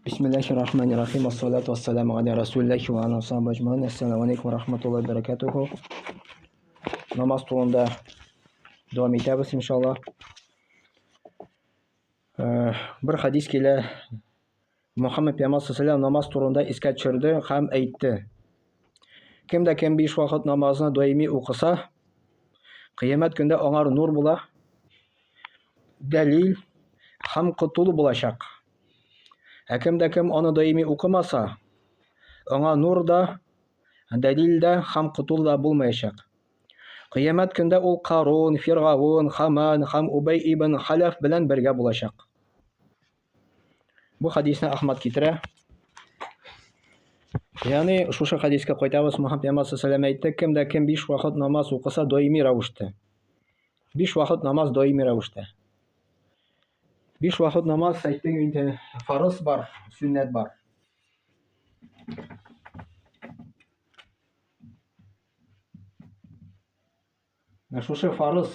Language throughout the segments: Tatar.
Bismillahirrahmanirrahim. Assalatu wassalamu ala rasulillahi va ala sahbihi ajmain. Assalomu alaykum va rahmatullohi va barakatuh. Namoz to'g'risida davom etamiz inshaalloh. Bir hadis kela Muhammad payg'ambar sollallohu alayhi vasallam namoz to'g'risida esga tushirdi ham aytdi. Kimda kim 5 vaqt namozni doimiy o'qisa, qiyomat kunida o'ngar nur bo'la, dalil ham qutulib bo'lacak. Kimda kim onu doimiy o'qimasa, ona nurda, dalilda ham qutulda bo'lmayacak. Qiyomat kunda ul Qarun, Fir'avun, Haman, ham Ubay ibn Halaf bilan birga bo'lacak. Bu hadisni Ahmad keltira. Ya'ni shu hadisga qaytamiz. Muhammad payg'ambar sollallohu alayhi vasallam aytdi, kimda kim 5 vaqt namoz o'qisa doimiy ravishda. 5 vaqt namoz doimiy ravishda. 5 vaqt namoz aytdik, endi farz bor, sunnat bor. Shu farz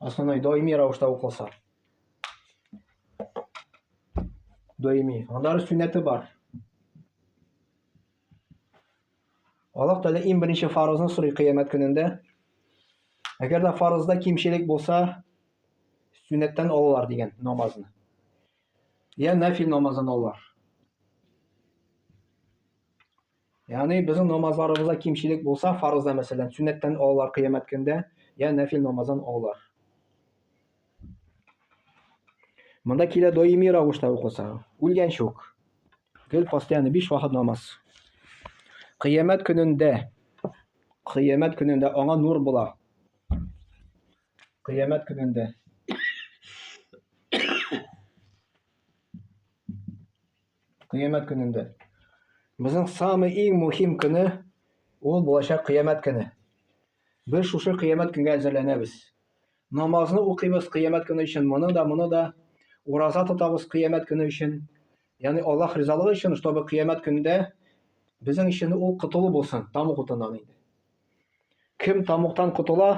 aslında doimiy ravishda o'qilsa. Doimiy. Ondan sunnati bor. Alloh taolo eng birinchi farzni so'raydi qiyomat kunida. Agarda farzda kimchilik bo'lsa, sunnatdan olurlar degan namozni. Ya nafil namozdan olurlar. Ya'ni bizning namozlarimizda kimchilik bo'lsa, farzda masalan sunnatdan olurlar qiyomat kunida, ya nafil namozdan olurlar. Bunda kela doimiy ravishda o'qisa, o'lgan yo'q. Gel постоянно 5 vaqt namoz. Qiyomat kunida ona nur bo'la. Qiyomat kunida bizning самый eng muhim kuni ol bo'lacak qiyomat kuni. Biz shu qiyomat kunga hazırlanamiz. Namozni o'qiymiz qiyomat kuni uchun, buni da roza tutamiz qiyomat kuni uchun. Ya'ni Alloh rizoligi uchun, чтобы qiyomat kunida bizning ishni ol qutulib bo'lsin, tamuqdan deydi. Kim tamuqdan qutula,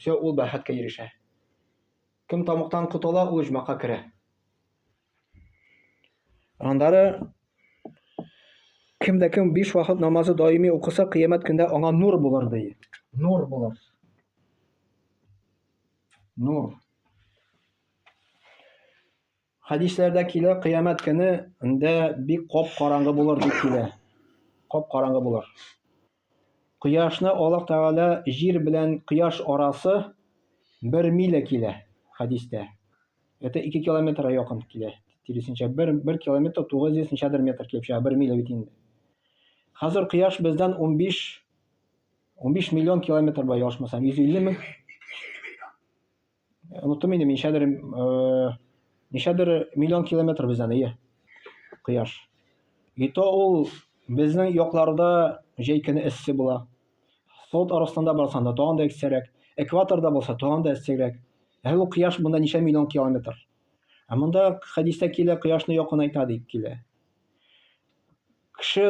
shu ol bahatga erişe. Kim tamuqdan qutula, ol ijmoga kira. Andari kimda kim 5 vaqt namozni doimiy o'qisa, qiyomat kunida ona nur bo'lar deydi. Nur bo'lar. Nur. Hadislarda kela qiyomat kuni unda bir qop qorong'i bo'lar deb kela. Qop qorong'i bo'lar. Quyoshni Alloh taolo yer bilan quyosh orasi 1 mil kela hadisda. Это 2 kilometr yaqin kela. Tirisincha 1 kilometr 900 nechadir metr kelib 1 mil bitindi. Hozir quyosh bizdan 15 million kilometr bo'yi yoshmasam 150 ming. Unutdim endi nechadir million kilometr bizdan quyosh. Ito ol bizning yoqlarda jeykini issiq bo'la. Soat orasida bo'lsa to'g'anda issiqroq, ekvatorda bo'lsa to'g'anda issiqroq. Bu quyosh bundan necha million kilometr. Bunda hadisda kela quyoshni yoqini aytadi kela. Kishi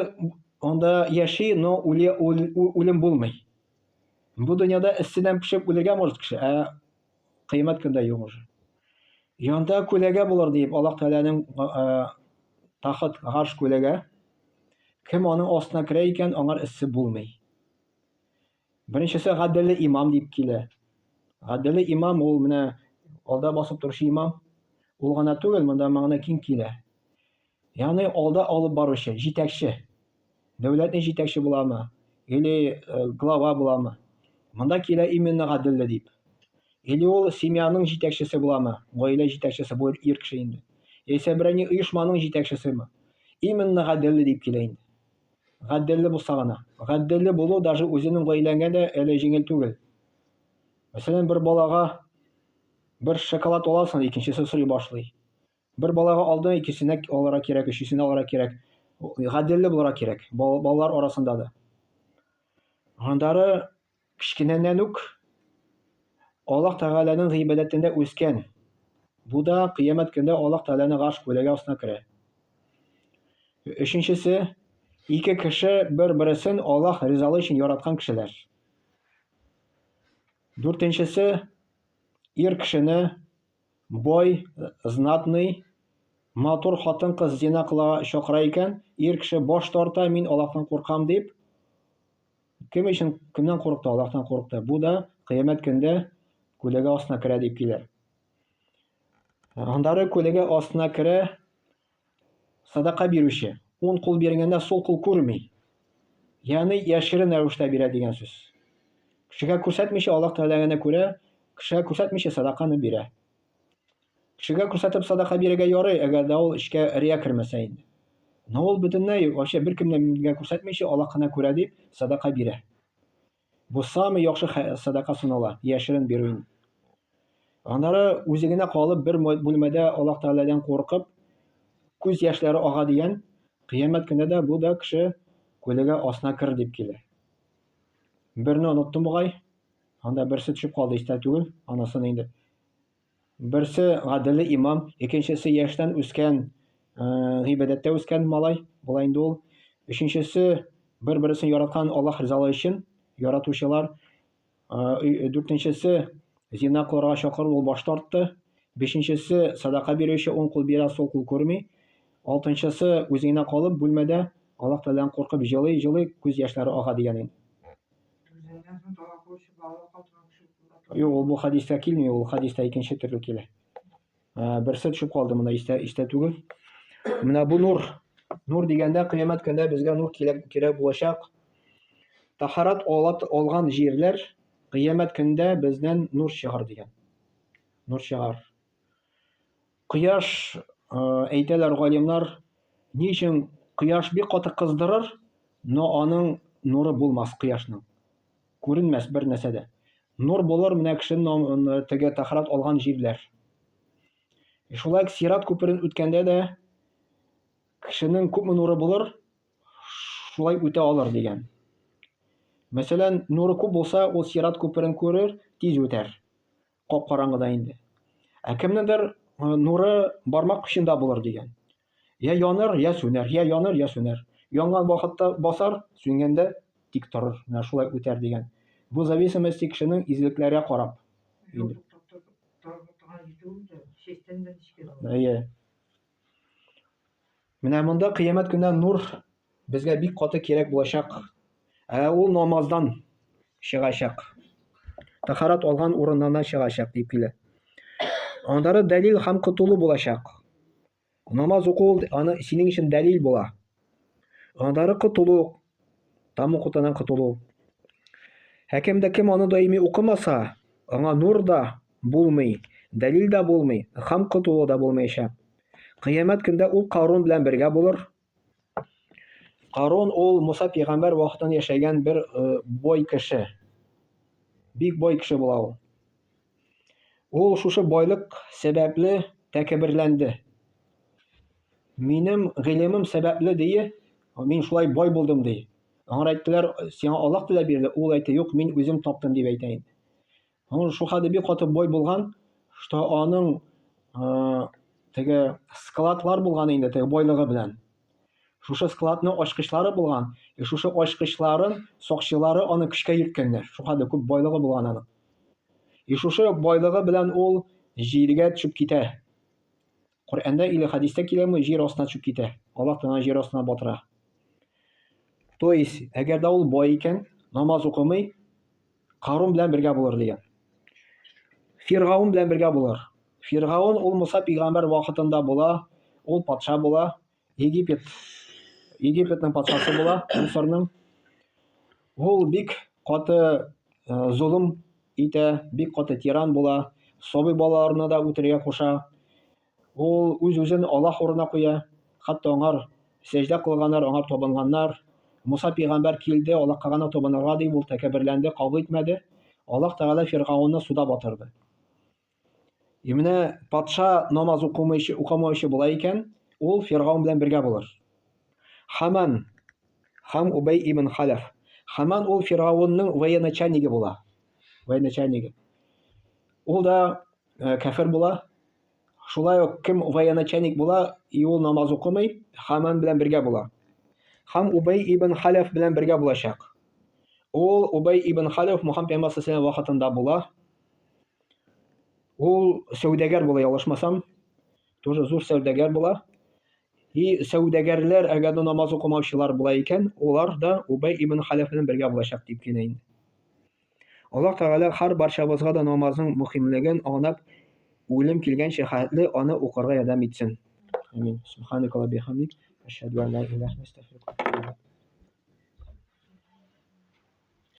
onda yashay, no o'lim bo'lmay. Bu dunyoda issidan pishib o'lgan bo'lsa kishi, qiyomat kunda yo'q o'sha. Yonda ko'laga bo'lar deb Alloh taolaning taxit g'arsh ko'laga. Kim onun ostuna kirar ekan, onlar issiq bo'lmay. Birinchisi g'addali imom deb kela. G'addali imom ol mana olda bosib turishi imom. O'lg'ana tug'il, bunda ma'no keng kela. Ya'ni olda olib boruvchi, yetakchi. Davlatning yetakchi bo'ladimi? Yoki glava bo'ladimi? Bunda kela imенно g'addali deb. Или ol semyaning yetakchisi bo'ladimi? Oila yetakchisi bu er kishi endi. Esa birini uyushmaning yetakchisimi? Именно g'addali deb kela endi. G'addali bo'lsa-g'ana. G'addali bo'lu даже o'zining oilanganda ele yengil tug'il. Masalan, bir bolaga bir shokolad olasan, ikkinchisi suriy boshlaydi. Bir bolaga oldin ikkisini olara kerak, uchisini olara kerak. G'addali bo'lara kerak. Bolalar orasida da. Andari kichkinanuk Alloh taolaning g'iybatida o'sgan. Bu da qiyomat kunda Alloh taolaning g'arsh ko'lagi ostına kiradi. Uchinchisi, iki kishi bir-birisini Alloh rizoligi uchun yaratgan kishilar. To'rtinchisi, er kishini boy, znatный матур хатын-кыз зина кылырга чакыра икән, ир кеше баш тарта, мин Аллаһтан куркам дип, кем өчен, кемнән курыкты? Аллаһтан курыкты. Бу да кыямәт көндә күләгә астына керә дип килә. Аннары күләгә астына керә садака бирүче. Уң кул биргәндә сол кул күрми. Ягъни яшерен рәвештә бирә дигән сүз. Кешегә күрсәтмичә, Аллаһ теләгәнә күрә, кешегә күрсәтмичә садаканы бирә. Кешегә күрсәтеп садака бирергә ярый, әгәр дә ул эшкә рия кермәсә инде. Но ул бөтенләй вообще беркемгә күрсәтмичә, Аллаһына күрә дип садака бирә. Бу самый яхшы садака санала, яшерен бирү инде. Аннары үзе генә калып бер бүлмәдә Аллаһ Тәгаләдән куркып, күз яшьләре ага дигән, кыямәт көндә дә бу да кеше күләгә астына кер дип килә. Берне оныттым бугай. Анда берсе төшеп калды, истә түгел, анысын инде. Берсе гаделле имам, икенчесе яшьтән үскән, гыйбадәттә үскән малай, була инде ул. Өченчесе бер-берсен яраткан Аллаһ ризалыгы өчен яратучылар. Дүртенчесе зина кылырга чакырып ул баш тартты. Бишенчесе садака бирүче, уң кул бирә, сол кул күрми. Алтынчысы үзе генә калып бүлмәдә Аллаһ Тәгаләдән куркып җылый, күз яшьләре ага дигән инде. Юк, ул бу хадистә килми, ул хадистә икенче төрле килә. Берсе төшеп калды монда, истә түгел. Менә бу нур. Нур дигәндә кыямәт көндә безгә нур кирәк булачак. Тахарат алган җирләр кыямәт көндә бездән нур чыгар дигән. Нур чыгар. Кояш, әйтәләр галимнар, ни өчен кояш бик каты кыздырыр, но аның нуры булмас кояшның. Күренмәс бер нәрсәдә. Нур булыр менә кешенең теге тахарат алган җирләр. Шулай Сират күперен үткәндә дә кешенең күпме нуры булыр, шулай үтә алыр дигән. Мәсәлән, нуры күп булса, ул Сират күперен күрер, тиз үтәр. Кап-караңгыда инде. Кемнеңдер нуры бармак көчендә булыр дигән. Я яныр, я сүнәр, я яныр, я сүнәр. Янган вакытта басар, сүнгәндә тик торыр, менә шулай үтәр дигән. Бу зависимости кешенең излекләргә карап. Менә монда кыямәт көндә нур безгә бик каты кирәк булачак. Ул намаздан чыгачак. Тахарат алган урыннан чыгачак дип килә. Андары дәлил һәм кытулы булачак. Намаз уку аны синең өчен дәлил була. Андары кытулу, там укытудан кытулу. Кем аны даими укымаса, аңа нур да булмый, дәлил дә булмый, һәм кытулу да булмаячак. Кыямәт көндә ул Карун белән бергә булыр. Карун ул Муса пәйгамбәр вакытында яшәгән бер бой кеше. Бик бой кеше була ул. Ул шушы байлык сәбәпле тәкәбберләнде. Минем гыйлемем сәбәпле дие, мин шулай бай булдым ди. Аңа әйттеләр, сиңа Аллаһ теләп бирде. Ул әйтте, юк, мин үзем таптым дип әйтә инде. Ул шу хәлдә бик каты бай булган, что аның теге складлар булган инде, теге байлыгы белән. Шушы складның ачкычлары булган. Шушы ачкычларын сакчылары аны көчкә йөрткәннәр. Шу хәлдә күп байлыгы булган аның. Шушы байлыгы белән ул җиргә төшеп китә. Коръәндә или хадистә киләме, җир астына төшеп китә. Аллаһ тәгалә җир астына батыра. То есть, әгәр дә ул бай икән, намаз укымый, Карун белән бергә булыр дигән. Фиргаун белән бергә булыр. Фиргаун ул Муса пәйгамбәр вакытында була, ул патша була, Египетның патшасы була, Мисырның. Ул бик каты зулым итә, бик каты тиран була, сабый балаларны да үтерергә куша. Ул үз-үзен Аллаһ урынына куя, хәтта аңар сәҗдә кылганнар, аңар табынганнар. Муса пәйгамбәр килде, Аллаһка гына табынырга дип ул тәкәбберләнде, кабул итмәде. Аллаһ Тәгалә Фиргаунны суда батырды. Менә патша намаз укымаучы була икән, ул Фиргаун белән бергә булыр. Хаман һәм Убай ибн Халаф. Хаман ул Фиргаунның военачальнигы була. Военачальнигы. Ул да кафир була. Шулай ук кем военачальник була, ул намаз укымый, Хаман белән бергә була. Һәм Убай ибн Халаф белән бергә булачак. Ул Убай ибн Халаф Мухаммад пәйгамбәр вакытында була. Ул сәүдәгәр була, ялгышмасам. тоже зур сәүдәгәр була. И сәүдәгәрләр әгәр дә намаз укымаучылар була икән, олар да Убай ибн Халәф белән бергә булачак дип кенә инде. Аллаһ Тәгалә һәр барчабызга да намазның мөһимлеген аңлап, үлем килгәнче хәтле аны укырга ярдәм итсен. Амин. Субханакалла бихамдик. Ашһаду ан ла илаһа илля анта, астагфирука ва атубу илейк.